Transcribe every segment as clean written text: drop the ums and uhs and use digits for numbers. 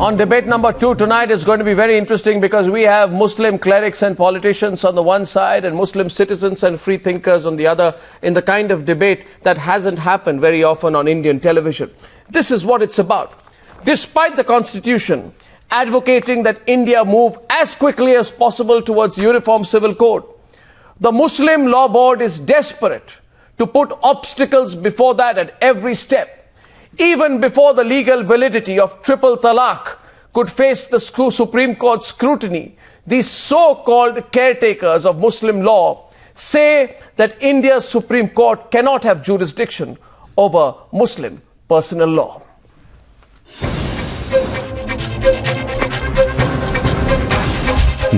On debate number 2 tonight is going to be very interesting because we have Muslim clerics and politicians on the one side and Muslim citizens and free thinkers on the other in the kind of debate that hasn't happened very often on Indian television. This is what it's about. Despite the Constitution advocating that India move as quickly as possible towards uniform civil code, the Muslim Law Board is desperate to put obstacles before that at every step. Even before the legal validity of triple talaq could face the Supreme Court scrutiny, these so-called caretakers of Muslim law say that India's Supreme Court cannot have jurisdiction over Muslim personal law.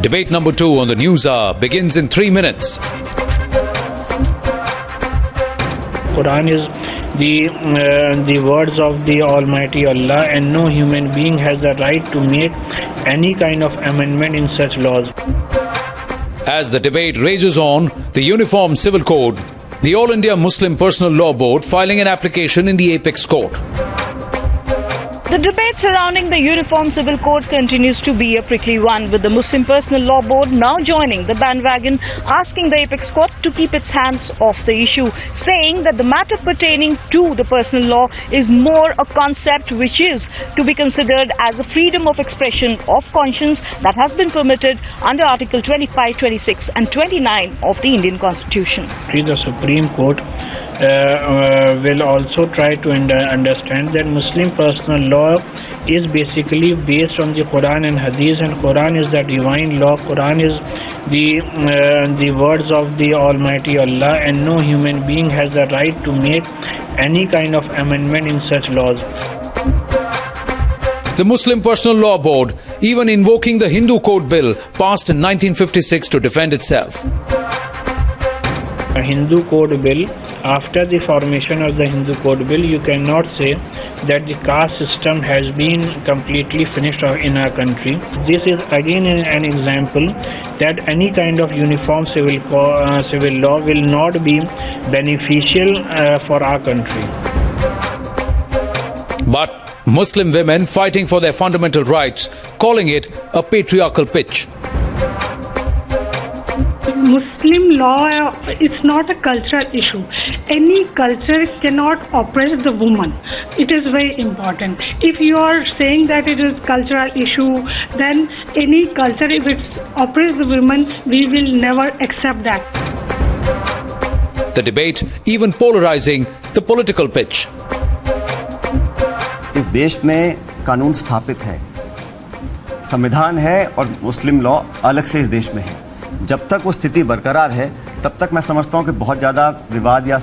Debate number 2 on the News Hour begins in 3 minutes. Quran is the words of the Almighty Allah, and no human being has the right to make any kind of amendment in such laws. As the debate rages on the Uniform Civil Code, the All India Muslim Personal Law Board filing an application in the Apex Court. The debate surrounding the Uniform Civil Code continues to be a prickly one, with the Muslim Personal Law Board now joining the bandwagon, asking the Apex Court to keep its hands off the issue, saying that the matter pertaining to the personal law is more a concept which is to be considered as a freedom of expression of conscience that has been permitted under Article 25, 26 and 29 of the Indian Constitution. The Supreme Court will also try to understand that Muslim personal law is basically based on the Quran and Hadith, and Quran is the divine law. Quran is the words of the Almighty Allah, and no human being has the right to make any kind of amendment in such laws. The Muslim Personal Law Board even invoking the Hindu Code Bill passed in 1956 to defend itself. A Hindu Code Bill, after the formation of the Hindu Code Bill, you cannot say that the caste system has been completely finished in our country. This is again an example that any kind of uniform civil law will not be beneficial for our country. But Muslim women fighting for their fundamental rights, calling it a patriarchal pitch. Muslim law is not a cultural issue. Any culture cannot oppress the woman. It is very important. If you are saying that it is cultural issue, then any culture, if it oppresses the woman, we will never accept that. The debate even polarizing the political pitch. इस देश में कानून स्थापित है, संविधान है और मुस्लिम law अलग से इस देश में है. जब तक वो स्थिति बरकरार है तब तक मैं समझता हूँ कि बहुत ज़्यादा विवाद या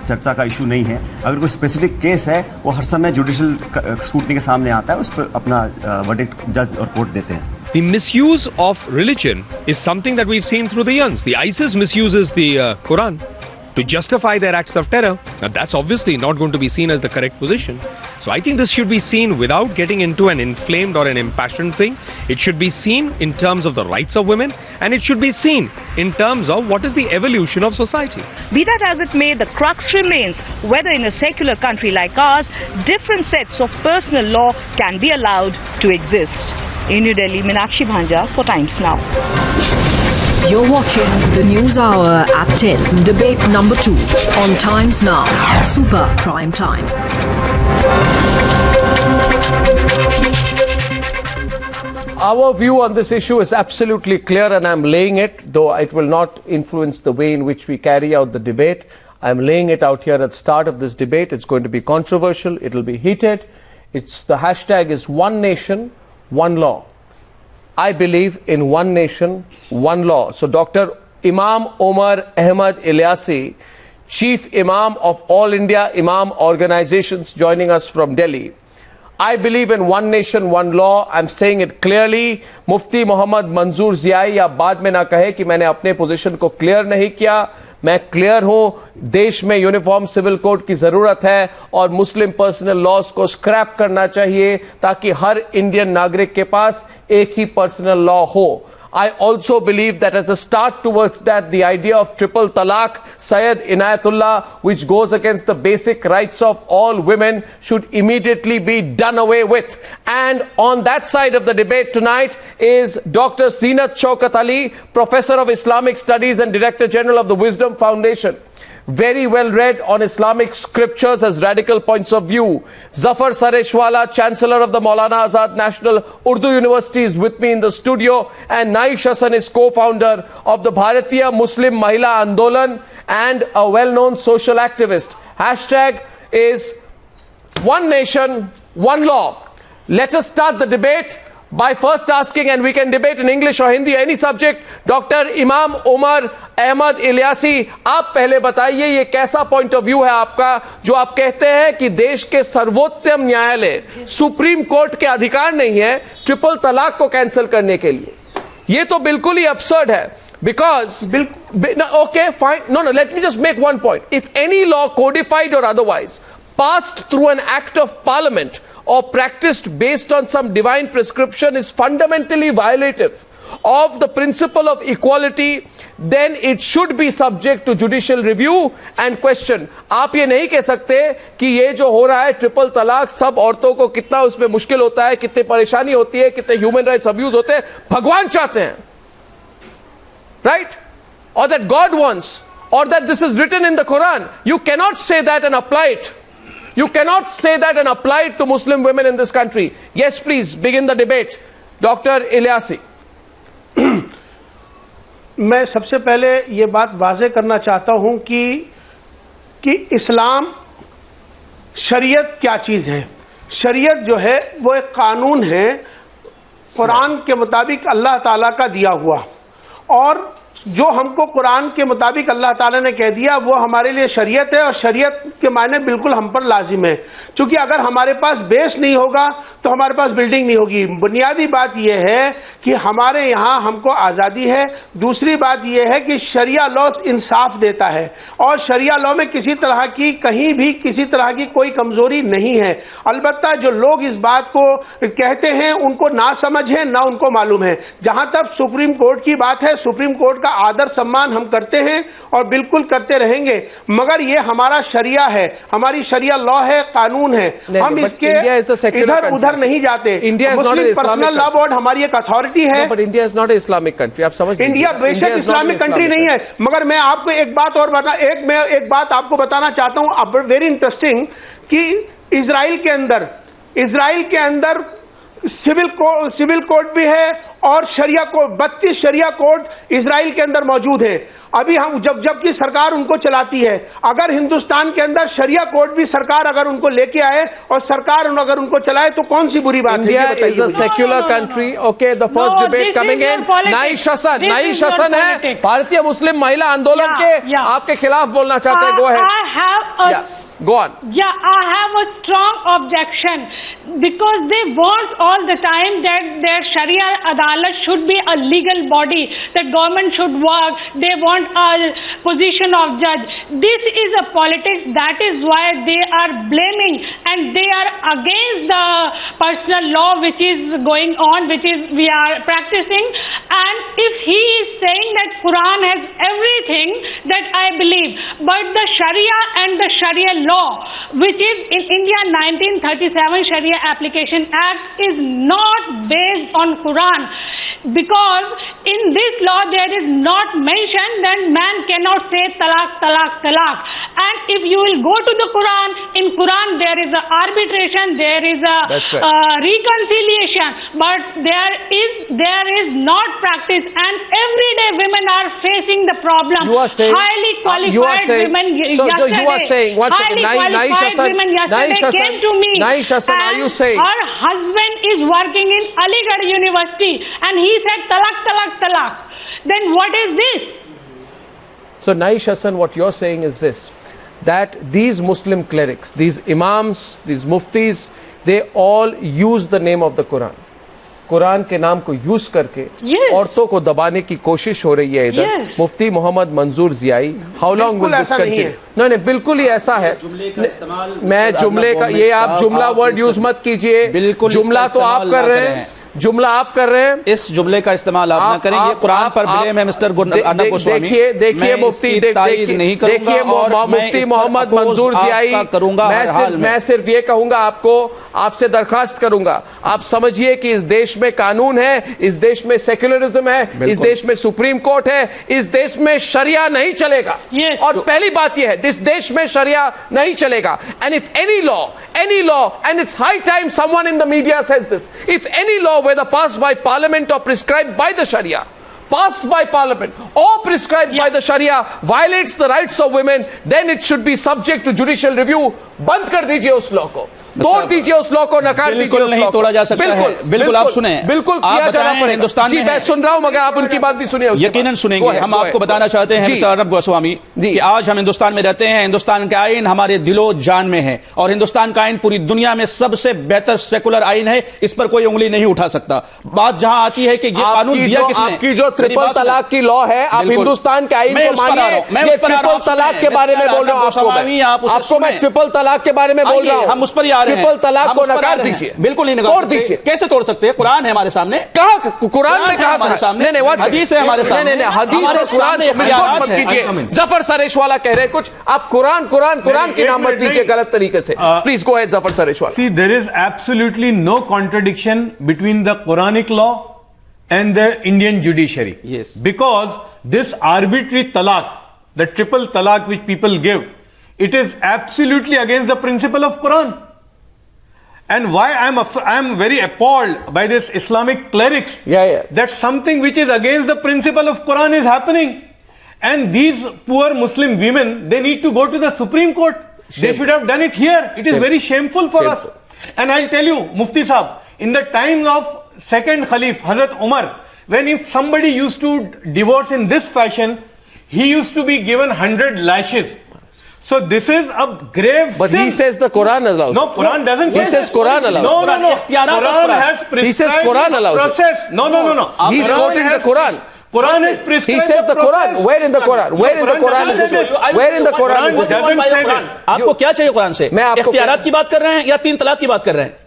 चर्चा का इशू नहीं है. अगर कोई स्पेसिफिक केस है वो हर समय जुडिशियल स्क्रूटनी के सामने आता है, उस पर अपना वर्डिक्ट जज और कोर्ट देते हैं. The misuse of religion is something that we've seen through the years. The ISIS misuses the Quran to justify their acts of terror. Now that's obviously not going to be seen as the correct position. So I think this should be seen without getting into an inflamed or an impassioned thing. It should be seen in terms of the rights of women, and it should be seen in terms of what is the evolution of society. Be that as it may, the crux remains whether in a secular country like ours, different sets of personal law can be allowed to exist. In New Delhi, Meenakshi Bhanja for Times Now. You're watching the News Hour at 10. Debate number 2 on Times Now. Super Prime Time. Our view on this issue is absolutely clear, and I'm laying it, though it will not influence the way in which we carry out the debate. I'm laying it out here at the start of this debate. It's going to be controversial. It'll be heated. The hashtag is One Nation, One Law. I believe in one nation, one law. So Dr. Imam Omar Ahmad Ilyasi, Chief Imam of All India Imam Organizations, joining us from Delhi. I believe in one nation, one law. I'm saying it clearly. Mufti Muhammad Manzoor Ziai या बाद में ना कहे कि मैंने अपने position को clear नहीं किया. मैं क्लियर हूं, देश में यूनिफॉर्म सिविल कोड की जरूरत है और मुस्लिम पर्सनल लॉज को स्क्रैप करना चाहिए ताकि हर इंडियन नागरिक के पास एक ही पर्सनल लॉ हो. I also believe that as a start towards that, the idea of triple talaq, Syed Inayatullah, which goes against the basic rights of all women, should immediately be done away with. And on that side of the debate tonight is Dr. Zeenat Shaukat Ali, Professor of Islamic Studies and Director General of the Wisdom Foundation. Very well read on Islamic scriptures as radical points of view. Zafar Sareshwala, Chancellor of the Maulana Azad National Urdu University, is with me in the studio, and Naish Hassan is co-founder of the Bharatiya Muslim Mahila Andolan and a well-known social activist. Hashtag is One Nation, One Law. Let us start the debate by first asking, and we can debate in English or Hindi, any subject, Dr. Imam Omar Ahmad Ilyasi, आप पहले बताइए ये कैसा point of view है आपका, जो आप कहते हैं कि देश के सर्वोच्च न्यायालय सुप्रीम कोर्ट के अधिकार नहीं है ट्रिपल तलाक को कैंसिल करने के लिए. ये तो बिल्कुल ही absurd है. Because, okay, fine. No, let me just make one point. If any law, codified or otherwise, passed through an act of parliament or practiced based on some divine prescription is fundamentally violative of the principle of equality, then it should be subject to judicial review and question. आप ये नहीं कह सकते कि ये जो हो रहा है ट्रिपल तलाक, सब औरतों को कितना उसमें मुश्किल होता है, कितनी परेशानी होती है, कितने ह्यूमन राइट्स अब्यूज होते हैं, भगवान चाहते हैं, right? Or that God wants, or that this is written in the Quran. You cannot say that and apply it. You cannot say that and apply it to Muslim women in this country. Yes, please, begin the debate. Dr. Ilyasi. मैं सबसे पहले ये बात वाज़े करना चाहता हूं कि इस्लाम शरीयत क्या चीज़ है. शरीयत जो है वो एक कानून है, कुरान के मुताबिक अल्लाह ताला का दिया हुआ, और जो हमको कुरान के मुताबिक अल्लाह ताला ने कह दिया वो हमारे लिए शरीयत है, और शरीयत के मायने बिल्कुल हम पर लाजिम है. क्योंकि अगर हमारे पास बेस नहीं होगा तो हमारे पास बिल्डिंग नहीं होगी. बुनियादी बात यह है कि हमारे यहाँ हमको आज़ादी है. दूसरी बात यह है कि शरिया लॉ इंसाफ देता है, और शरिया लॉ में किसी तरह की कहीं भी किसी तरह की कोई कमजोरी नहीं है. अलबत्ता जो लोग इस बात को कहते हैं उनको ना समझ है, ना उनको मालूम है. जहां तक सुप्रीम कोर्ट की बात है, सुप्रीम कोर्ट का आदर सम्मान हम करते हैं और बिल्कुल करते रहेंगे, मगर ये हमारा शरिया है, हमारी शरिया लॉ है, कानून है. हम इसके इधर उधर नहीं जाते. मुस्लिम पर्सनल लॉ बोर्ड हमारी एक अथॉरिटी है. But India is not a Islamic country. आप समझ लीजिए, इंडिया बेशक इस्लामिक कंट्री नहीं है, मगर मैं आपको एक बात और एक बात आपको बताना चाहता हूं, वेरी इंटरेस्टिंग, कि इजराइल के अंदर सिविल कोड भी है और शरिया कोड, 32 शरिया कोड इजराइल के अंदर मौजूद है. अभी हम जबकि सरकार उनको चलाती है. अगर हिंदुस्तान के अंदर शरिया कोड भी सरकार अगर उनको लेके आए और सरकार अगर उनको चलाए तो कौन सी बुरी बात है? India is a secular country. Okay, the first debate coming in. Naish Hasan है, भारतीय मुस्लिम महिला आंदोलन के आपके खिलाफ बोलना चाहते हैं. Go ahead. Go on. Yeah, I have a strong objection, because they want all the time that their Sharia Adalat should be a legal body, that government should work, they want a position of judge. This is a politics, that is why they are blaming, and they are against the personal law which is going on, which is we are practicing. And if he is saying that Quran has everything, that I believe, but the Sharia and the Sharia law, which is in India 1937 Sharia Application Act, is not based on Quran, because in this law there is not mentioned that man cannot say talaq, talaq, talaq. And if you will go to the Quran, in Quran there is a arbitration, there is a reconciliation, but there is not practice, and every day women are facing the problem. You are saying, highly qualified women. So you are saying, one second, Naish Hassan, came to me. Naish Hassan, are you saying her husband is working in Aligarh University and he said talaq, talaq, talaq? Then what is this? So Naish Hassan, what you're saying is this, that these Muslim clerics, these imams, these muftis, they all use the name of the Quran. Quran के नाम को use करके औरतों को दबाने की कोशिश हो रही है इधर. Mufti Mohammad Manzoor Ziyai, how long will this continue? नहीं, बिल्कुल ही ऐसा है. मैं जुमले का, ये आप जुमला वर्ड यूज मत कीजिए. जुमला तो आप कर रहे हैं, جملہ آپ کر رہے ہیں, اس جملے کا استعمال آپ نہ کریں, یہ قرآن پر بلیم ہے مسٹر ارنب گوسوامی. دیکھیے مفتی, دیکھیے مفتی محمد منظور ضیائی, میں صرف یہ کہوں گا آپ کو, آپ سے درخواست کروں گا, آپ سمجھیے کہ اس دیش میں قانون ہے, اس دیش میں سیکولرزم ہے, اس دیش میں سپریم کورٹ ہے, اس دیش میں شریعہ نہیں چلے گا. اور پہلی بات یہ ہے, اس دیش میں شریعہ نہیں چلے گا. And if any law, and it's high time someone in the media says this, if any law whether passed by parliament or prescribed by the sharia, passed by parliament or prescribed by the sharia violates the rights of women, then it should be subject to judicial review. بند کر دیجئے اس law کو, توڑ دیجئے اس law کو, نکال دیجئے اس law کو. توڑا جا سکتا ہے. بالکل آپ سنیں, بالکل کیا جانا پڑے گا. جی میں سن رہا ہوں, مگر آپ ان کی بات بھی سنیں. یقیناً سنیں گے. ہم آپ کو بتانا چاہتے ہیں مسٹر ارنب گوسوامی کہ آج ہم ہندوستان میں رہتے ہیں, ہندوستان کا آئین ہمارے دل و جان میں ہے, اور ہندوستان کا آئین پوری دنیا میں سب سے بہتر سیکولر آئین ہے, اس پر کوئی انگلی نہیں اٹھا سکتا. بات جہاں آتی ہے کہ یہ قانون دیا کس نے, آپ کی جو ٹرپل طلاق کی لاء ہے, آپ ہندوستان کے آئین کو مانیے. یہ ٹرپل طلاق کے بارے میں بول رہا ہوں آپ کو, میں ٹرپل طلاق کے بارے میں بول رہا ہوں. ہم اس پر ہی آ رہے ہیں. ٹرپل طلاق کو نکار دیجئے. بالکل نہیں نکار دیجئے. کیسے توڑ سکتے ہیں؟ قرآن ہے ہمارے سامنے. کہاں قرآن میں کہا ہمارے سامنے, حدیث ہے ہمارے سامنے. حدیث ہے, قرآن مت کیجئے. ظفر سریش والا کہہ رہے کچھ, آپ قرآن کی نام مت دیجئے غلط طریقے سے. پلیز گو اہیڈ ظفر سریش والا. See, there is absolutely no contradiction between the Quranic law and the Indian judiciary. Yes. Because this arbitrary talaq, the triple talaq which people give, it is absolutely against the principle of Quran. And why I am very appalled by this Islamic clerics, that something which is against the principle of Quran is happening. And these poor Muslim women, they need to go to the Supreme Court. They should have done it here. It is very shameful for us. And I'll tell you, Mufti Sahab, in the time of second Khalif, Hazrat Umar, when if somebody used to divorce in this fashion, he used to be given 100 lashes. So this is a grave sin. But he says the Quran allows. No, Quran doesn't. He says Quran allows. No. Quran has prescribed. He says Quran allows process. No. He's quoting the Quran. Quran is prescribed. He says the Quran. Where in the Quran? Where in the Quran is it? Where in the Quran is it? آپ کو کیا چاہیے قرآن سے؟ اختیارات کی بات کر رہے ہیں یا 3 طلاق کی بات کر رہے ہیں؟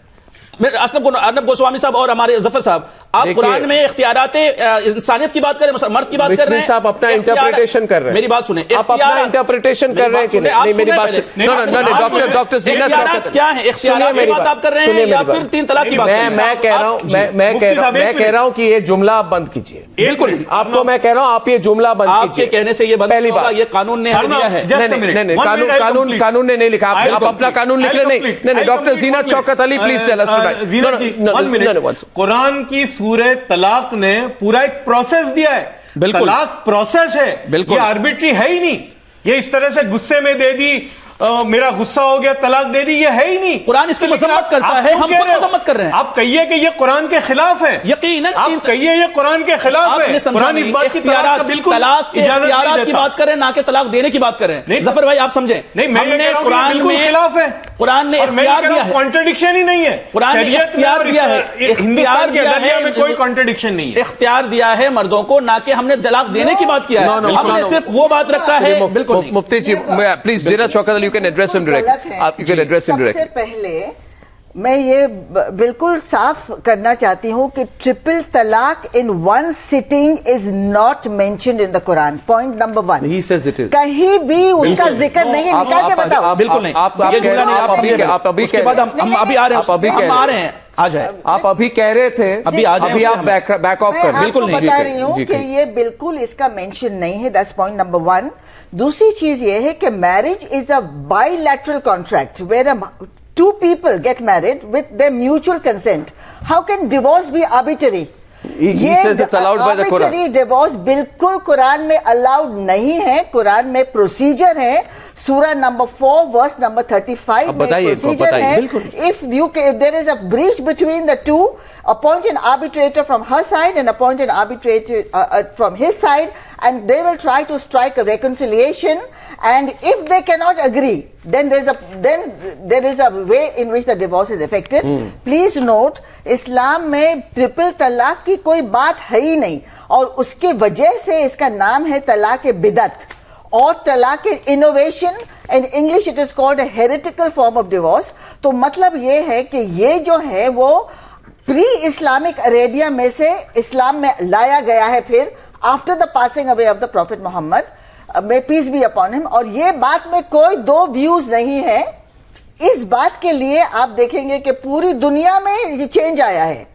ارنب گوسوامی صاحب اور ہمارے ظفر صاحب, آپ قرآن میں اختیارات انسانیت کی بات کر رہے ہیں, مرد کی بات کر رہے ہیں. آپ اپنا انٹرپریٹیشن کر رہے ہیں. میری بات سنیں, آپ اپنا انٹرپریٹیشن کر رہے ہیں کہ نہیں؟ میری بات نہیں, ڈاکٹر زینت اختیارات کیا ہیں؟ اختیارات کی بات آپ کر رہے ہیں یا پھر 3 طلاق کی بات کر رہے ہیں؟ میں کہہ رہا ہوں کہ یہ جملہ آپ بند کیجئے. بالکل آپ کو میں کہہ رہا ہوں, آپ یہ جملہ بند کیجئے. آپ کے کہنے سے یہ بند نہیں ہوگا, یہ قانون نے دیا ہے. نہیں, قانون نے نہیں لکھا. آپ اپنا قانون لکھ لیں. نہیں, doctor Zeenat Shaukat Ali, please tell us too. Quran کی سورہ طلاق نے پورا ایک پروسیس دیا ہے. طلاق پروسیس ہے, یہ آربیٹری ہے ہی نہیں. یہ اس طرح سے غصے میں دے دی, میرا غصہ ہو گیا طلاق دے دی, یہ ہے ہی نہیں. قرآن اس کی مذمت کرتا ہے, ہم خود مذمت کر رہے ہیں. آپ کہیے کہ یہ قرآن کے خلاف ہے. یقیناً آپ کہیے یہ قرآن کے خلاف ہے. قرآن اس بات کی طلاق کے اختیارات کی بات کریں, نہ کہ طلاق دینے کی بات کریں. ظفر بھائی آپ سمجھیں, ہم نے قرآن میں خلاف ہے. قرآن نے اختیار دیا ہے, کانٹرڈکشن ہی نہیں ہے. قرآن نے اختیار دیا ہے, اختیار دیا ہے, کوئی کانٹرڈکشن نہیں ہے. اختیار دیا ہے مردوں کو, نہ کہ ہم نے طلاق دینے کی بات کیا ہے. ہم نے صرف وہ بات رکھا ہے. بالکل Mufti ji please Zeenat Shaukat Ali, you can address them direct. سب سے پہلے میں یہ بالکل صاف کرنا چاہتی ہوں کہ ٹرپل طلاق in one sitting is not mentioned in the Quran. Point number 1. He says it is. کہیں بھی اس کا ذکر نہیں ہے. نکال کے بتاؤ. بالکل نہیں. آپ ابھی اس کے بعد ہم ابھی آ رہے ہیں. آ جائیں. آپ ابھی کہہ رہے تھے, ابھی آپ بیک آف کر. بالکل نہیں. بتا رہی ہوں کہ یہ بالکل اس کا مینشن نہیں ہے. That's point number 1. دوسری چیز یہ ہے کہ marriage is a by lateral contract where two people get married with their mutual consent. How can divorce be arbitrary? He says it's allowed by the Quran. Arbitrary divorce بالکل قرآن میں allowed نہیں ہے. قرآن میں procedure ہے. سورہ number 4 verse number 35 میں procedure ہے. If there is a breach between the two, appoint an arbitrator from her side and appoint an arbitrator from his side, and they will try to strike a reconciliation. And if they cannot agree, then there is a way in which the divorce is effected. Please note, اسلام میں triple طلاق کی کوئی بات ہے ہی نہیں, اور اس کی وجہ سے اس کا نام ہے طلاق بدعت اور طلاق innovation. In English it is called a heretical form of divorce. تو مطلب یہ ہے کہ یہ جو ہے وہ pre-Islamic Arabia में से इस्लाम में लाया गया है फिर after the passing away of the Prophet Muhammad, may peace be upon him. और ये बात में कोई दो व्यूज नहीं है. इस बात के लिए आप देखेंगे कि पूरी दुनिया में ये चेंज आया है.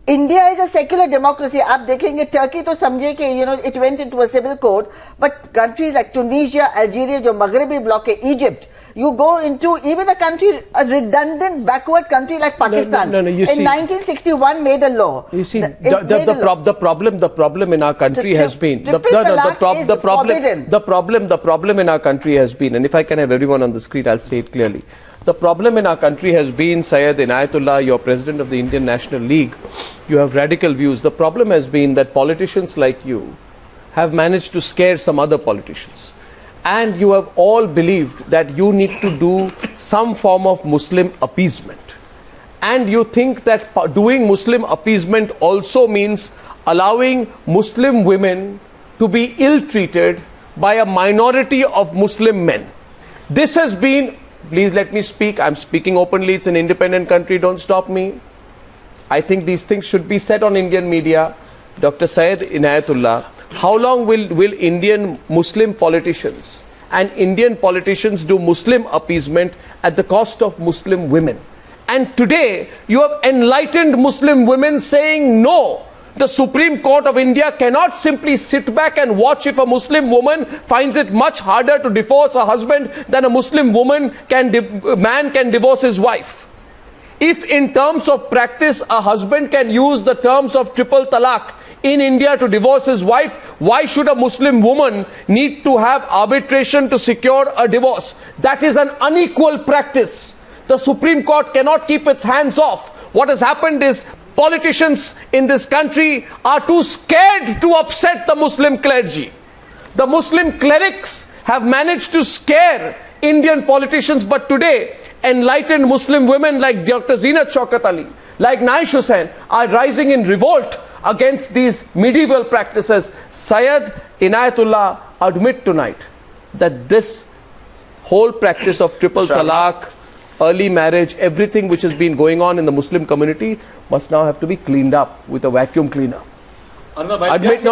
India is a secular democracy. आप देखेंगे टर्की तो समझे कि it went into a civil code, but countries like Tunisia, Algeria, जो मगरबी ब्लॉक है, Egypt, you go into even a country, a redundant backward country like Pakistan, in 1961 made a law. You see, the problem in our country has been the problem in our country has been, and if I can have everyone on the screen, I'll say it clearly. The problem in our country has been, Syed Inayatullah, you're president of the Indian National League, you have radical views. The problem has been that politicians like you have managed to scare some other politicians. And you have all believed that you need to do some form of Muslim appeasement. And you think that doing Muslim appeasement also means allowing Muslim women to be ill-treated by a minority of Muslim men. This has been, please let me speak, I'm speaking openly, it's an independent country, don't stop me. I think these things should be said on Indian media. Dr. Syed Inayatullah, how long will Indian Muslim politicians and Indian politicians do Muslim appeasement at the cost of Muslim women? And today, you have enlightened Muslim women saying no. The Supreme Court of India cannot simply sit back and watch if a Muslim woman finds it much harder to divorce her husband than a Muslim man can divorce his wife. If in terms of practice a husband can use the terms of triple talaq in India to divorce his wife, why should a Muslim woman need to have arbitration to secure a divorce? That is an unequal practice. The Supreme Court cannot keep its hands off. What has happened is politicians in this country are too scared to upset the Muslim clergy. The Muslim clerics have managed to scare Indian politicians, but today enlightened Muslim women like Dr. Zeenat Shaukat Ali, like Naish Hussain are rising in revolt against these medieval practices. Syed Inayatullah, admit tonight that this whole practice of triple talaq, early marriage, everything which has been going on in the Muslim community must now have to be cleaned up with a vacuum cleaner. Admit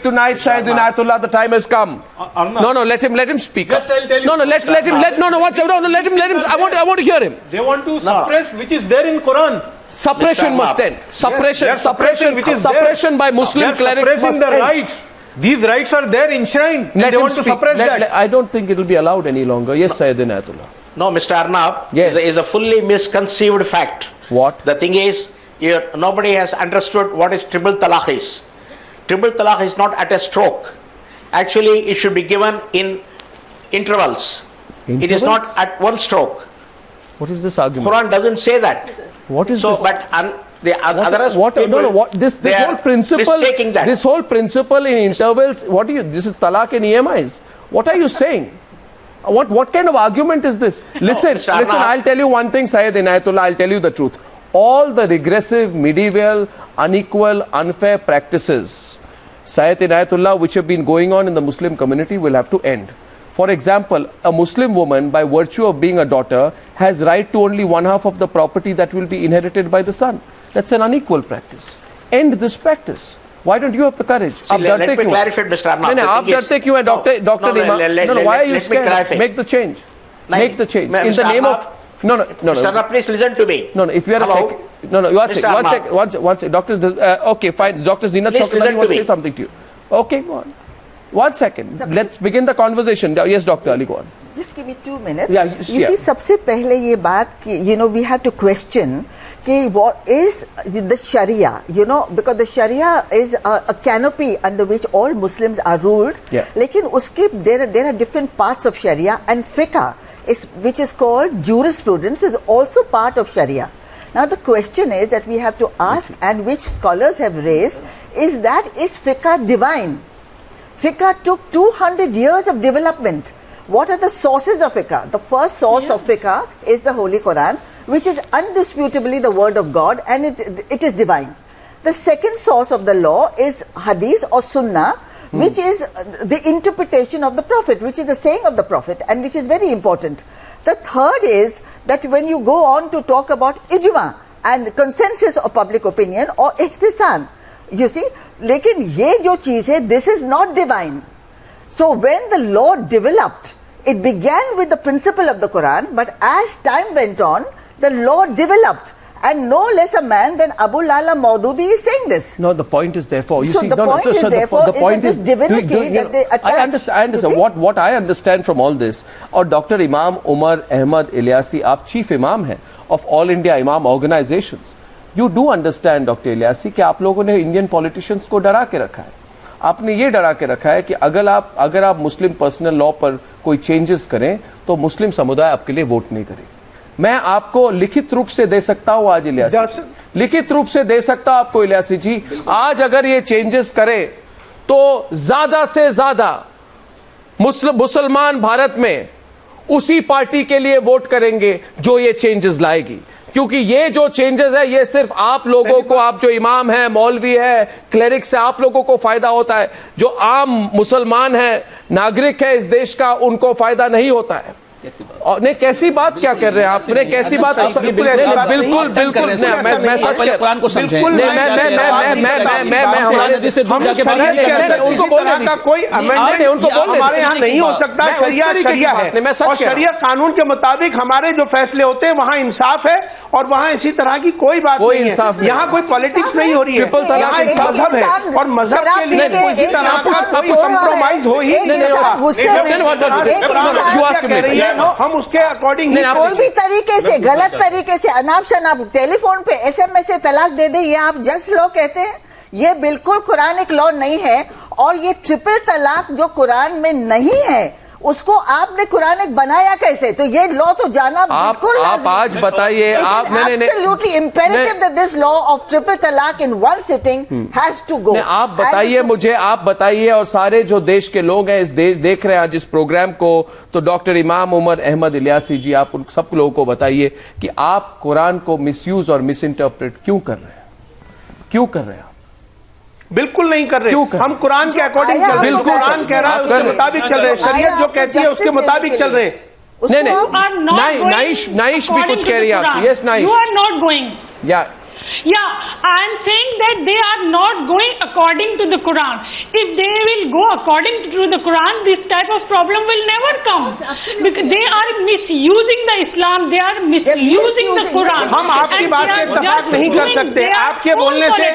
tonight, Syed Inayatullah, the time has come. Let him speak. Let him. Let him. I want to hear him. They want to suppress which is there in Quran. Suppression must end. Suppression by Muslim clerics must the end. Rights. These rights are there enshrined. And they want to suppress that. I don't think it will be allowed any longer. Yes, Syed Inayatullah. No, Mr. Arnab, yes. is a fully misconceived fact. What? The thing is, nobody has understood what is triple talaq is. Triple talaq is not at a stroke. Actually, it should be given in intervals. It is not at one stroke. What is this argument? Quran doesn't say that. What is this? But the others this whole principle, this whole principle in intervals, this is talaq in EMIs. What are you saying? What kind of argument is this? Listen, I'll tell you one thing, Syed Inayatullah, I'll tell you the truth. All the regressive, medieval, unequal, unfair practices, Syed Inayatullah, which have been going on in the Muslim community will have to end. For example, a Muslim woman, by virtue of being a daughter, has right to only one half of the property that will be inherited by the son. That's an unequal practice. End this practice. Why don't you have the courage? Let me clarify, Mr. Arnab. Why are you scared? Make the change. Make the change. In the name of... No. Mr. Arnab, please listen to me. No, if you are a second... One second. Doctor, okay, fine. Dr. Zeenat Shaukat Ali wants to say something to you. Okay, go on. 1 second. Let's begin the conversation. Yes, Dr. Ali, go on. Just give me 2 minutes. You see, सबसे पहले ये बात कि we have to question कि what is the Sharia, because the Sharia is a canopy under which all Muslims are ruled. लेकिन उसके there are different parts of Sharia, and fiqh which is called jurisprudence is also part of Sharia. Now the question is that we have to ask, and which scholars have raised, is fiqh divine? Fiqh took 200 years of development. What are the sources of fiqh? The first source of fiqh is the Holy Quran, which is undisputably the word of God, and it is divine. The second source of the law is hadith or sunnah, which is the interpretation of the Prophet, which is the saying of the Prophet, and which is very important. The third is that when you go on to talk about ijma, and consensus of public opinion or ihtisan. You see, lekin ye jo cheez hai, this is not divine. So when the law developed, it began with the principle of the Quran, but as time went on, the law developed. And no less a man than Abu Lala Maududi is saying this. No, the point is therefore. You so see, the point is therefore the point is divinity that they attach. I understand what I understand from all this. और Dr. Imam Umar Ahmad Ilyasi, आप chief imam हैं of All India Imam Organizations. You do understand, Dr. Ilyasi, कि आप लोगों ने Indian politicians को डरा के रखा है. आपने ये डरा के रखा है कि अगर आप मुस्लिम पर्सनल लॉ पर कोई चेंजेस करें तो मुस्लिम समुदाय आपके लिए वोट नहीं करेगी. मैं आपको लिखित रूप से दे सकता हूं आज इलियासी, लिखित रूप से दे सकता हूं आपको इलियासी जी. आज अगर ये चेंजेस करे तो ज्यादा से ज्यादा मुसलमान भारत में उसी पार्टी के लिए वोट करेंगे जो ये चेंजेस लाएगी. क्योंकि ये जो चेंजेस है ये सिर्फ आप लोगों को, आप जो इमाम हैं, मौलवी है, क्लेरिक्स है, आप लोगों को फायदा होता है. जो आम मुसलमान है, नागरिक है इस देश का, उनको फायदा नहीं होता है. और नहीं, कैसी बात क्या कर रहे हैं आप? नहीं, कैसी बात? बिल्कुल बिल्कुल मैं सच कह कुरान को समझें. मैं हमारे देश से दूर जाके उनको बोलने दीजिए. कोई अमेंडमेंट उनको हमारे यहाँ नहीं हो सकता. शरिया है और शरिया कानून के मुताबिक हमारे जो फैसले होते हैं वहाँ इंसाफ है और वहाँ इसी तरह की कोई बात नहीं है. यहाँ कोई पॉलिटिक्स नहीं हो रही है. यहाँ एक मजहब है और मजहब के लिए किसी तरह का कोई कंप्रोमाइज हो ही नहीं. हम उसके अकॉर्डिंग कोई भी तरीके से, गलत तरीके से, अनाप शनाप टेलीफोन पे SMS से तलाक दे दे, ये आप जस्ट लॉ कहते हैं. ये बिल्कुल कुरानिक लॉ नहीं है. और ये ट्रिपल तलाक जो कुरान में नहीं है उसको आपने कुरानिक बनाया कैसे? तो ये लॉ तो जाना बिल्कुल आप आज बताइए. आप absolutely imperative that this law of triple talaq in one sitting has to go. आप बताइए मुझे, आप बताइए और सारे जो देश के लोग हैं इस देख रहे हैं आज इस प्रोग्राम को, तो डॉक्टर इमाम उमर अहमद इलियासी जी, आप उन सब लोगों को बताइए कि आप कुरान को मिसयूज और मिस इंटरप्रेट क्यों कर रहे हैं? क्यों कर रहे हैं? बिल्कुल नहीं कर रहे. हम कुरान के अकॉर्डिंग चल रहे हैं. कुरान कह रहा है उसके मुताबिक चल रहे हैं. शरीयत जो कहती है उसके मुताबिक चल रहे हैं. नहीं, नाइश भी कुछ कह रही है आपसे. Yes Naish, you are not going. Yeah, I am saying that they are not going according to the Quran. If they will go according to the Quran, this type of problem will never come. Because they are misusing the Islam, they are misusing the Quran. हम आपकी बात से इत्तेफाक नहीं कर सकते. आपके बोलने से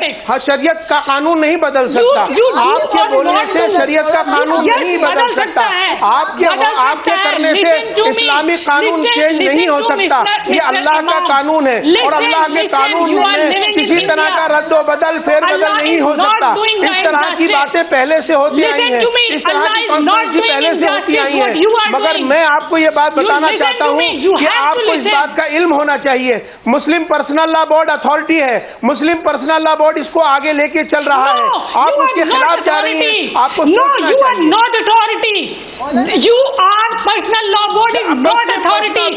शरीयत का कानून नहीं बदल सकता. आपके बोलने से शरीयत का कानून नहीं बदल सकता. आपके करने से इस्लामिक कानून चेंज नहीं हो सकता. ये अल्लाह का कानून है और अल्लाह के कानून में किसी तरह का रद्दो बदल फेर बदल नहीं हो सकता. इस तरह की बातें पहले से होती आई हैं, इस तरह की कॉन्फ्रेंस पहले से होती आई हैं. मगर मैं आपको ये बात बताना चाहता हूँ कि आपको इस बात का इल्म होना चाहिए. मुस्लिम पर्सनल लॉ बोर्ड अथॉरिटी है. मुस्लिम पर्सनल लॉ बोर्ड इसको आगे लेके चल रहा है. आप उसके खिलाफ जा रही हैं. आपको you are not authority. You are personal law board is not authority.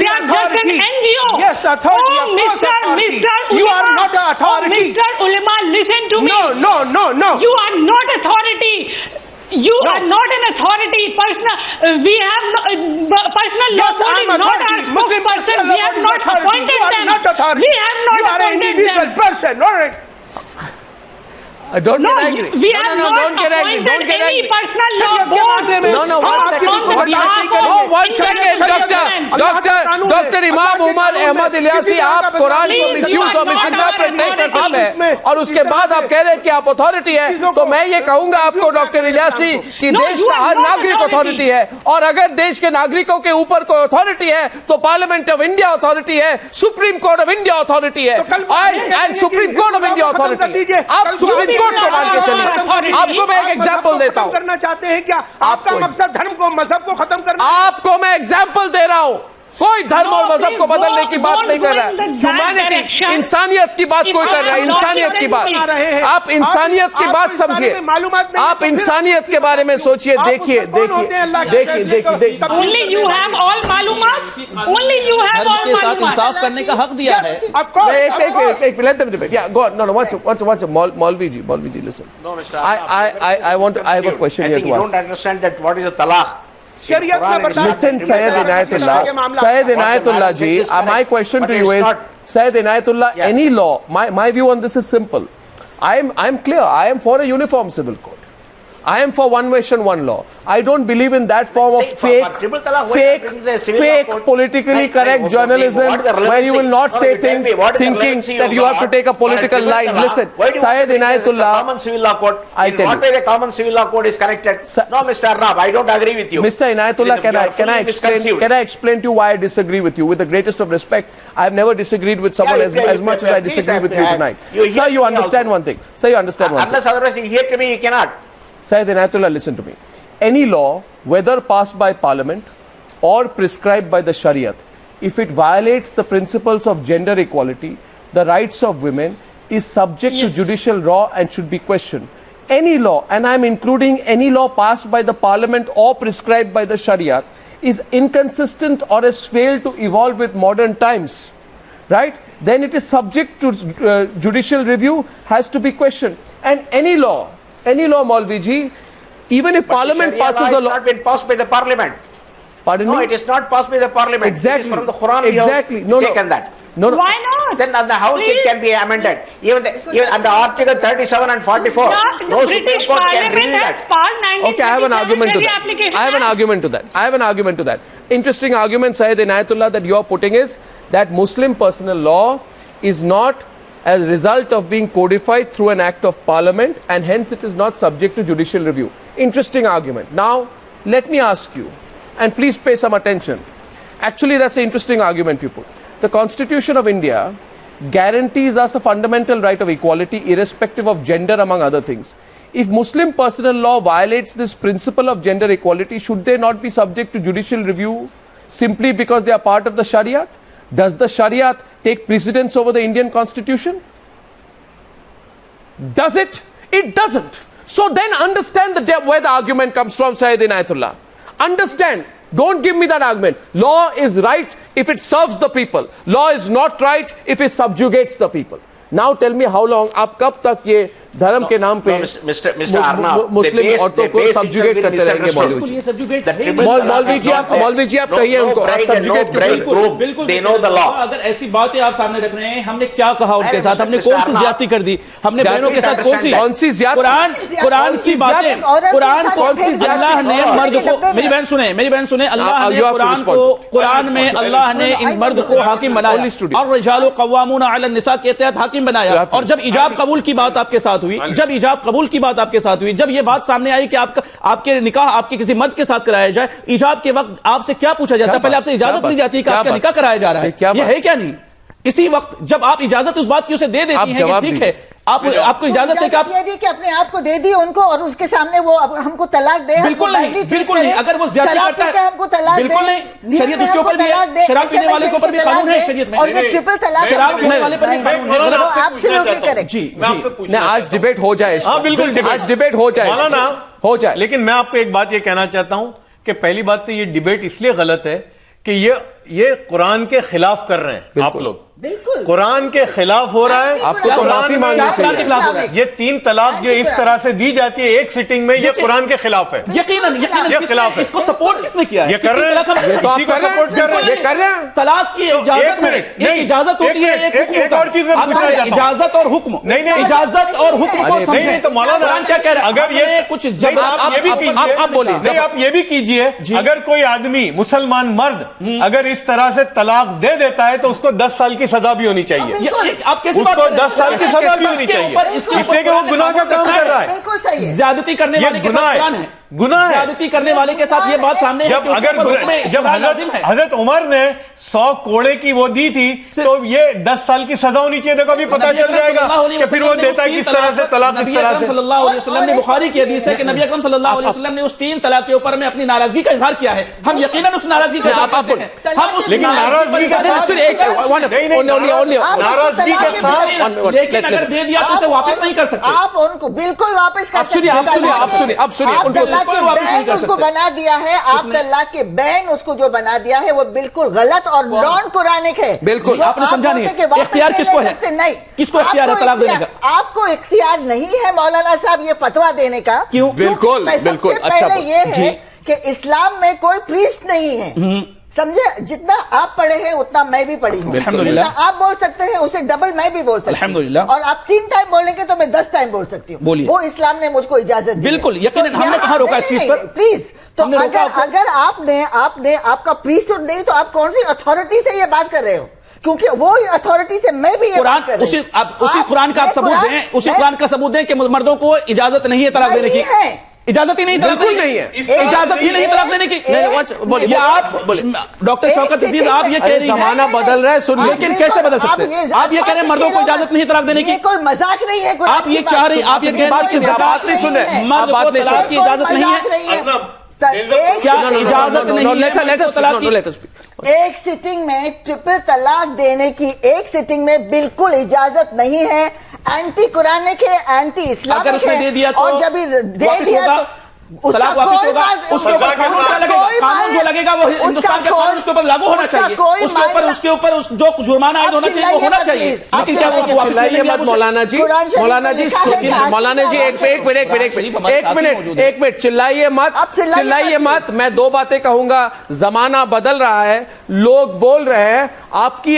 They are just an NGO. Yes, authority. You are not an authority. Mr. Ulama, listen to me. No. You are not authority. You are not an authority. We have personal law board is not our spokesperson. We have not appointed them. We have not appointed them. Person, all right. Don't get angry. We have not appointed any personal law board. No, one second, Dr. Imam Umar Ahmad Ilyasi, आप कुरान को misuse और misinterpret नहीं कर सकते हैं और उसके बाद आप कह रहे हैं कि आप अथॉरिटी है. तो मैं ये कहूंगा आपको डॉक्टर इलियासी कि देश का हर नागरिक अथॉरिटी है. और अगर देश के नागरिकों के ऊपर कोई अथॉरिटी है तो पार्लियामेंट ऑफ इंडिया अथॉरिटी है, supreme court of India authority है and supreme court of India authority है. आप सुप्रीम कोर्ट को मान के चलिए. आपको मैं एक एग्जांपल देता हूं. करना चाहते हैं क्या? आपका मकसद धर्म को, मजहब को खत्म करना? आपको मैं एग्जांपल दे रहा हूं. कोई धर्म और मजहब को बदलने की बात नहीं कर रहा है. ह्यूमैनिटी, इंसानियत की बात कोई कर रहा है. इंसानियत की बात. आप इंसानियत की बात समझिए. आप इंसानियत के बारे में सोचिए. देखिए. Only you have all मालूमात. Only you have all के साथ इंसाफ करने का हक दिया है. एक let them debate. Yeah, go on. No. Once. Maulvi ji, listen. No, Mr. I have a question here to ask. You don't understand that what is a talaq. Listen, Sayyid Inayatullah ji, my question to you is, Syed Inayatullah, any law, my view on this is simple. I am clear. I am for a uniform civil code. I am for one nation, one law. I don't believe in that form of fake, politically correct journalism where you will not say things thinking that you have to take a political line. Listen, Syed Inayatullah, I tell you. What way the common civil law code is connected? No, Mr. Arnab, I don't agree with you. Mr. Inayatullah, can I explain to you why I disagree with you? With the greatest of respect, I have never disagreed with someone as much as I disagree with you tonight. Sir, you understand one thing. Sir, you understand one thing. Unless otherwise you hear to me, you cannot. Syed Inayatullah, listen to me. Any law, whether passed by parliament or prescribed by the Shariat, if it violates the principles of gender equality, the rights of women, is subject to judicial law and should be questioned. Any law, and I am including any law passed by the parliament or prescribed by the Shariat, is inconsistent or has failed to evolve with modern times, right? Then it is subject to judicial review, has to be questioned. And any law, Maulviji, even if Parliament passes a law, it has not been passed by the Parliament. Pardon me? No, it is not passed by the Parliament. Exactly. It is from the Quran. Exactly. We have taken that. No. Why not? Then how it can be amended? Even under Article 37 and 44, no Supreme Court can review that. Okay, I have an argument to that. I have an argument to that. Interesting argument, Syed Inayatullah, that you are putting is that Muslim personal law is not as a result of being codified through an act of parliament, and hence it is not subject to judicial review. Interesting argument. Now, let me ask you, and please pay some attention. Actually, that's an interesting argument you put. The Constitution of India guarantees us a fundamental right of equality irrespective of gender, among other things. If Muslim personal law violates this principle of gender equality, should they not be subject to judicial review simply because they are part of the Shariat? Does the Shariat take precedence over the Indian Constitution? Does it? It doesn't. So then understand where the argument comes from, Syed Inayatullah. Understand. Don't give me that argument. Law is right if it serves the people. Law is not right if it subjugates the people. Now tell me how long, आप कब तक ये धर्म के नाम पे मुस्लिम औरतों को सब्जुगेट करते रहेंगे? मौलवी जी आप कहिए उनको, आप सब्जुगेट क्यों? बिल्कुल अगर ऐसी बातें आप सामने रख रहे हैं, हमने क्या कहा उनके साथ? हमने कौन सी ज्यादती कर दी? हमने बहनों के साथ कौन सी कुरान की बातें, कुरान कौन सी? अल्लाह ने मर्द को, मेरी बहन सुने, अल्लाह ने कुरान में अल्लाह ने इन मर्द को हाकिम बनाया और रिजालु कव्वामूना अला निसा के तहत हाकिम बनाया। और जब इजाब कबूल की बात आपके साथ हुई, जब ये बात सामने आई कि आपके निकाह आपके किसी मर्द के साथ कराया जाए, इजाब के वक्त आपसे क्या पूछा जाता है? पहले आपसे इजाजत ली जाती है कि आपका निकाह कराया जा रहा है, ये है क्या नहीं? इसी वक्त जब आप इजाजत उस बात की उसे दे देती हैं कि ठीक है, आपको इजाजत है कि आप कि अपने आप को दे दी उनको और उसके सामने वो हमको तलाक दे, बिल्कुल नहीं। अगर वो ज्यादा करता है हमको तलाक बिल्कुल नहीं। शरीयत उसके ऊपर भी है, शराब पीने वाले के ऊपर भी कानून है शरीयत में, और ये ट्रिपल तलाक शराब पीने वाले पर भी कानून है। Absolutely correct. जी आज डिबेट हो जाए, बिल्कुल आज डिबेट हो जाए। लेकिन मैं आपको एक बात ये कहना चाहता हूं कि पहली बात तो ये डिबेट इसलिए गलत है कि ये कुरान के खिलाफ कर रहे हैं आप लोग। बिल्कुल कुरान के खिलाफ हो रहा है। आपको तो माफी मांगनी चाहिए। ये 3 तलाक जो इस तरह से दी जाती है एक सिटिंग में, ये कुरान के खिलाफ है। यकीनन ये खिलाफ है। इसको सपोर्ट किसने किया है? ये कर रहे हैं, तलाक की इजाजत है, एक इजाजत होती है, एक और चीज में इजाजत और हुक्म, नहीं इजाजत और हुक्म को समझे तो मौलाना क्या कह रहे हैं? अगर ये कुछ जब आप ये भी कीजिए, अगर कोई आदमी मुसलमान मर्द अगर इस तरह से तलाक दे देता है तो उसको 10 साल की सजा भी होनी चाहिए। आप कैसे बात कर रहे हैं? 10 साल की सजा भी होनी चाहिए, इसलिए कि वो गुनाह का काम कर रहा है। बिल्कुल सही है। ज्यादती करने वाले के साथ कुरान है, गुनाह है। ज्यादती करने वाले के साथ ये बात सामने जब हजरत उमर ने 100 कोड़े की वो दी थी तो ये 10 साल की सजा होनी चाहिए। देखो अभी पता चल जाएगा कि फिर वो देता है किस तरह से तलाक। नबी अकरम सल्लल्लाहु अलैहि वसल्लम ने, बुखारी की हदीस है कि नबी अकरम सल्लल्लाहु अलैहि वसल्लम ने उस 3 तलाक के ऊपर में अपनी नाराजगी का इज़हार किया है। हम यकीनन उस नाराजगी का इज़हार करते हैं। हम उस नाराजगी के साथ, लेकिन अगर दे दिया तो उसे वापस नहीं कर सकते। आप उनको बिल्कुल वापस कर सकते हैं। अब सुनिए, उसको बना दिया है, आप तलाक के बैन उसको जो बना दिया है वो बिल्कुल गलत और नॉन कुरानिक है। बिल्कुल आपने समझा नहीं। इख्तियार किसको है? नहीं, किसको इख्तियार है तलाक देने का? आपको इख्तियार नहीं है मौलाना साहब ये फतवा देने का। क्यों? बिल्कुल सबसे पहले ये है कि इस्लाम में कोई प्रीस्ट नहीं है। سمجھے؟ جتنا آپ پڑھے ہیں اتنا میں بھی پڑھی ہوں. الحمدللہ. آپ بول سکتے ہیں اسے ڈبل میں بھی بول سکتی ہوں. الحمدللہ. اور آپ 3 ٹائم بولیں گے تو میں 10 ٹائم بول سکتی ہوں. بولیے. وہ اسلام نے مجھ کو اجازت دی. بالکل یقیناً. ہم نے کہاں روکا اس چیز پر؟ پلیز. تو اگر آپ کا پریسٹہڈ نہیں تو آپ کون سی اتھارٹی سے یہ بات کر رہے ہو؟ کیونکہ وہ اتھارٹی سے میں بھی اسی قرآن کا ثبوت دیں. اسی قرآن کا ثبوت دیں کہ مردوں کو اجازت نہیں ہے طلاق دینے کی. اجازت ہی نہیں طلاق دینے کی. اجازت ہی نہیں طلاق دینے کی. آپ ڈاکٹر شوکت عزیز آپ یہ کہہ رہی ہیں زمانہ بدل رہا ہے. سن لیکن کیسے بدل سکتے ہیں؟ آپ یہ کہہ رہے ہیں مردوں کو اجازت نہیں طلاق دینے کی. یہ کوئی مذاق نہیں ہے. آپ یہ چاہ رہی آپ یہ کہہ رہی ہیں بات نہیں سن رہے. مرد کو طلاق کی اجازت نہیں ہے. کیا اجازت نہیں ہے؟ ایک سٹنگ میں ٹرپل طلاق دینے کی ایک سٹنگ میں بالکل اجازت نہیں ہے. اینٹی قرآن کے اینٹی اسلام اگر اس نے دے دیا تو اور جب دے دیا طلاق واپس ہوگا. اس کے اوپر قانون کیا لگے گا؟ قانون جو لگے گا وہ ہندوستان کے قانون اس کے اوپر لاگو ہونا چاہیے. اس کے اوپر جو جرمانہ عائد ہونا چاہیے وہ ہونا چاہیے. لیکن کیا وہ واپس لے لیں گے؟ مولانا جی ایک منٹ چلائیے مت. میں 2 باتیں کہوں گا. زمانہ بدل رہا ہے. لوگ بول رہے ہیں آپ کی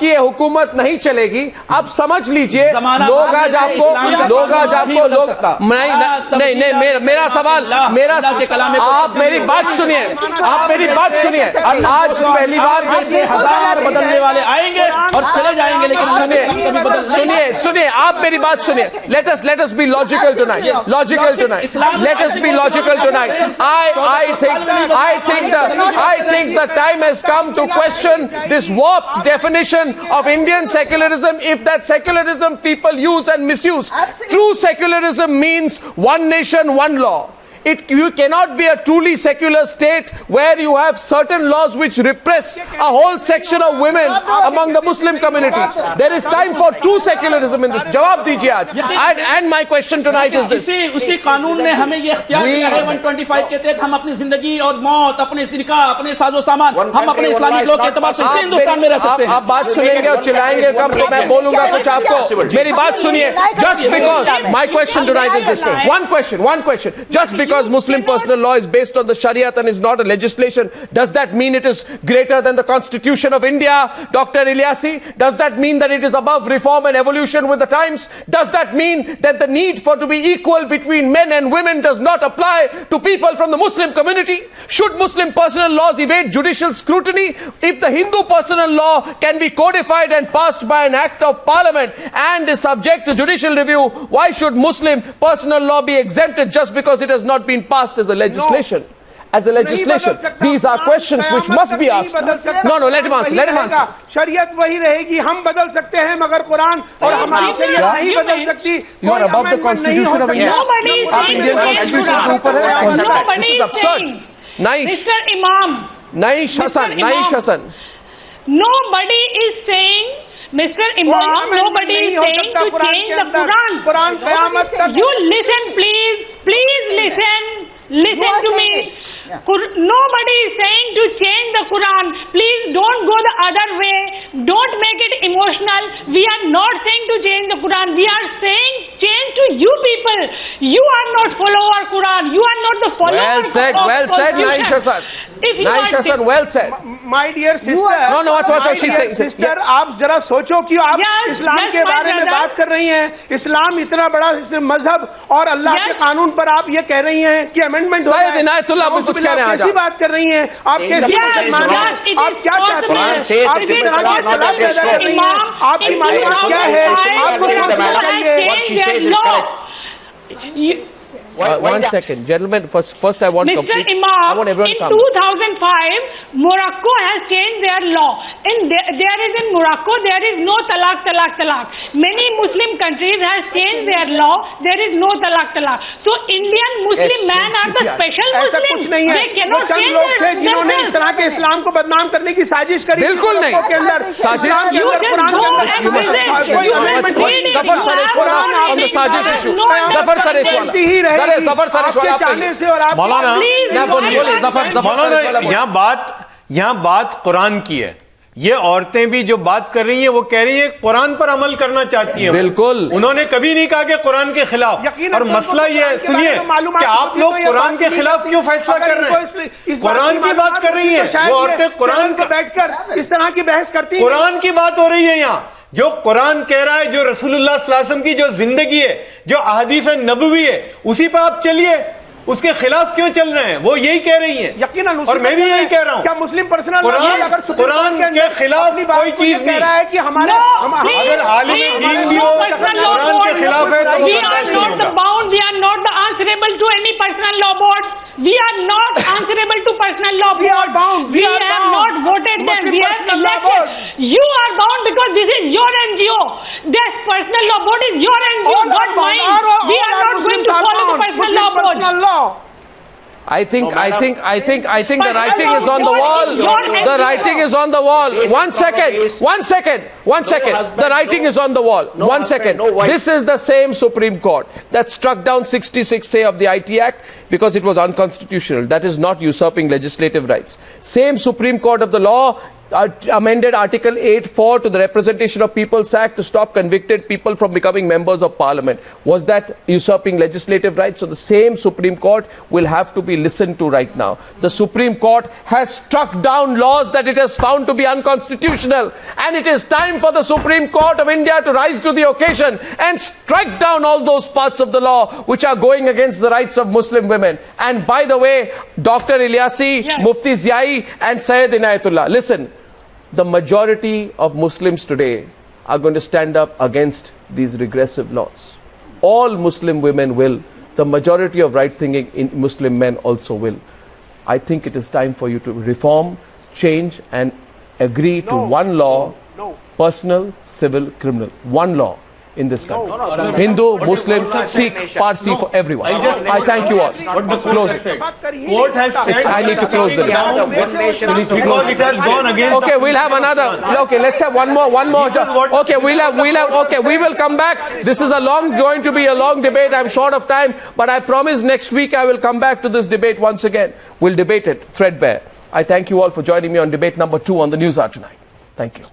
یہ حکومت نہیں چلے گی. آپ سمجھ لیجئے لوگ آج آپ کو نہیں میرا سوال آپ میری بات سنیے. آج پہلی بار جیسے 1000 بدلنے والے آئیں گے اور چلے جائیں گے لیکن سنیے آپ میری بات سنیے. Let us be logical tonight. Let us be logical tonight. I think the time has come to question this warped definition of Indian secularism, if that secularism people use and misuse. True secularism means one nation, one law. You cannot be a truly secular state where you have certain laws which repress a whole section of women among the Muslim community. There is time for true secularism in this. Jawab dijiye aaj. And my question tonight is this. اسی قانون نے ہمیں یہ اختیار دیا ہے 125 کے تحت ہم اپنی زندگی اور موت، اپنے نکاح، اپنے ساز و سامان ہم اپنے اسلامک لو کے اعتبار سے ہندوستان میں رہ سکتے ہیں. آپ بات سنیں گے اور چلائیں گے کب تو میں بولوں گا کچھ آپ کو. میری بات سنیے. Just because my question tonight is this. One question. Just because Muslim personal law is based on the Shariat and is not a legislation, does that mean it is greater than the Constitution of India, Dr. Ilyasi? Does that mean that it is above reform and evolution with the times? Does that mean that the need for to be equal between men and women does not apply to people from the Muslim community? Should Muslim personal laws evade judicial scrutiny? If the Hindu personal law can be codified and passed by an act of parliament and is subject to judicial review, why should Muslim personal law be exempted just because it has not been passed as a legislation? As a legislation, these are questions which must be asked. No, let him answer. شریعت وہی رہے گی. ہم بدل سکتے ہیں مگر قرآن اور ہماری شریعت نہیں بدل سکتی. You are above the Constitution of India. آپ Indian Constitution کے اوپر ہیں. This is absurd. Mr. Imam. Naish Hassan. Nobody is saying, Mr. Imam, nobody is saying to change the Quran. You listen, please listen. Listen to me. Nobody is saying to change the Quran. Please don't go the other way. Don't make it emotional. We are not saying to change the Quran. We are saying change to you people. You are not follower Quran. You are not the follower well said, Naish Hassan, well said. My dear sister. No, what's she saying? Sister, آپ ذرا سوچو کہ آپ اسلام کے بارے میں بات کر رہی ہیں. اسلام اتنا بڑا مذہب اور اللہ کے قانون پر آپ یہ کہہ رہی ہیں کہ امینڈمنٹ ہو سید عنایت اللہ بھی کچھ کہہ رہے ہیں. کیسی بات کر رہی ہیں آپ؟ کیسی مسلمان ہیں آپ؟ کیا چاہتے ہیں آپ؟ کی طرح پیدا کر رہی ہیں آپ کی معلومات کیا ہے؟ آپ کو چاہیے. One second, gentlemen. First I want complete. Mr. Imam, I want everyone to in 2005, Morocco has changed their law. In Morocco, there is no talaq. Many Muslim countries have changed their law. There is no talaq. So Indian Muslim men are the special Muslims. They cannot change their themselves. جنہوں نے اس طرح کے اسلام کو بدنام کرنے کی سازش کری. بالکل نہیں. ظفر سریشوالا on the سازش issue. ظفر سریشوالا. مولانا یہاں بات قرآن کی ہے. یہ عورتیں بھی جو بات کر رہی ہیں وہ کہہ رہی ہیں قرآن پر عمل کرنا چاہتی ہیں. بالکل. انہوں نے کبھی نہیں کہا کہ قرآن کے خلاف. اور مسئلہ یہ ہے, سنیے, کہ آپ لوگ قرآن کے خلاف کیوں فیصلہ کر رہے ہیں؟ قرآن کی بات کر رہی ہیں وہ عورتیں, قرآن کا بیٹھ کر اس طرح کی بحث کرتی ہیں. قرآن کی بات ہو رہی ہے یہاں. جو قرآن کہہ رہا ہے, جو رسول اللہ صلی اللہ علیہ وسلم کی جو زندگی ہے, جو احادیث نبوی ہے, اسی پہ آپ چلیے. اس کے خلاف کیوں چل رہے ہیں؟ وہ یہی کہہ رہی ہیں, یقیناً, اور میں بھی یہی کہہ رہا ہوں. کیا مسلم پرسنل قرآن کے خلاف کوئی چیز نہیں. کہ ہمارا اگر عالم دین بھی ہو قرآن کے خلاف ہے تو we are not the bound, we are not the answerable to any personal law board. We are not answerable to personal law board. We are bound. We have not voted them. We have elected. You are bound because this is your NGO. This personal law board is your NGO, not mine. We are not going to follow the personal law board. I think the writing is on the wall. The writing is on the wall. One second. The writing is on the wall. 1 second. This is the same Supreme Court that struck down 66A of the IT Act because it was unconstitutional. That is not usurping legislative rights. Same Supreme Court of the law amended Article 8(4) to the Representation of People's Act to stop convicted people from becoming members of Parliament. Was that usurping legislative rights? So the same Supreme Court will have to be listened to right now. The Supreme Court has struck down laws that it has found to be unconstitutional, and it is time for the Supreme Court of India to rise to the occasion and strike down all those parts of the law which are going against the rights of Muslim women. And by the way, Dr. Ilyasi, yes, Mufti Ziai and Syed Inayatullah, listen. The majority of Muslims today are going to stand up against these regressive laws. All Muslim women will. The majority of right-thinking Muslim men also will. I think it is time for you to reform, change and agree to one law, personal, civil, criminal. One law in this country. Hindu, Muslim, Sikh, Parsi, for everyone. I thank you all. Close it. Court has said I need to close the debate. Because it has gone against. Okay, we'll have another. Okay, let's have one more. Okay, okay, we will come back. This is going to be a long debate. I'm short of time, but I promise next week I will come back to this debate once again. We'll debate it threadbare. I thank you all for joining me on debate number 2 on the News Hour tonight. Thank you.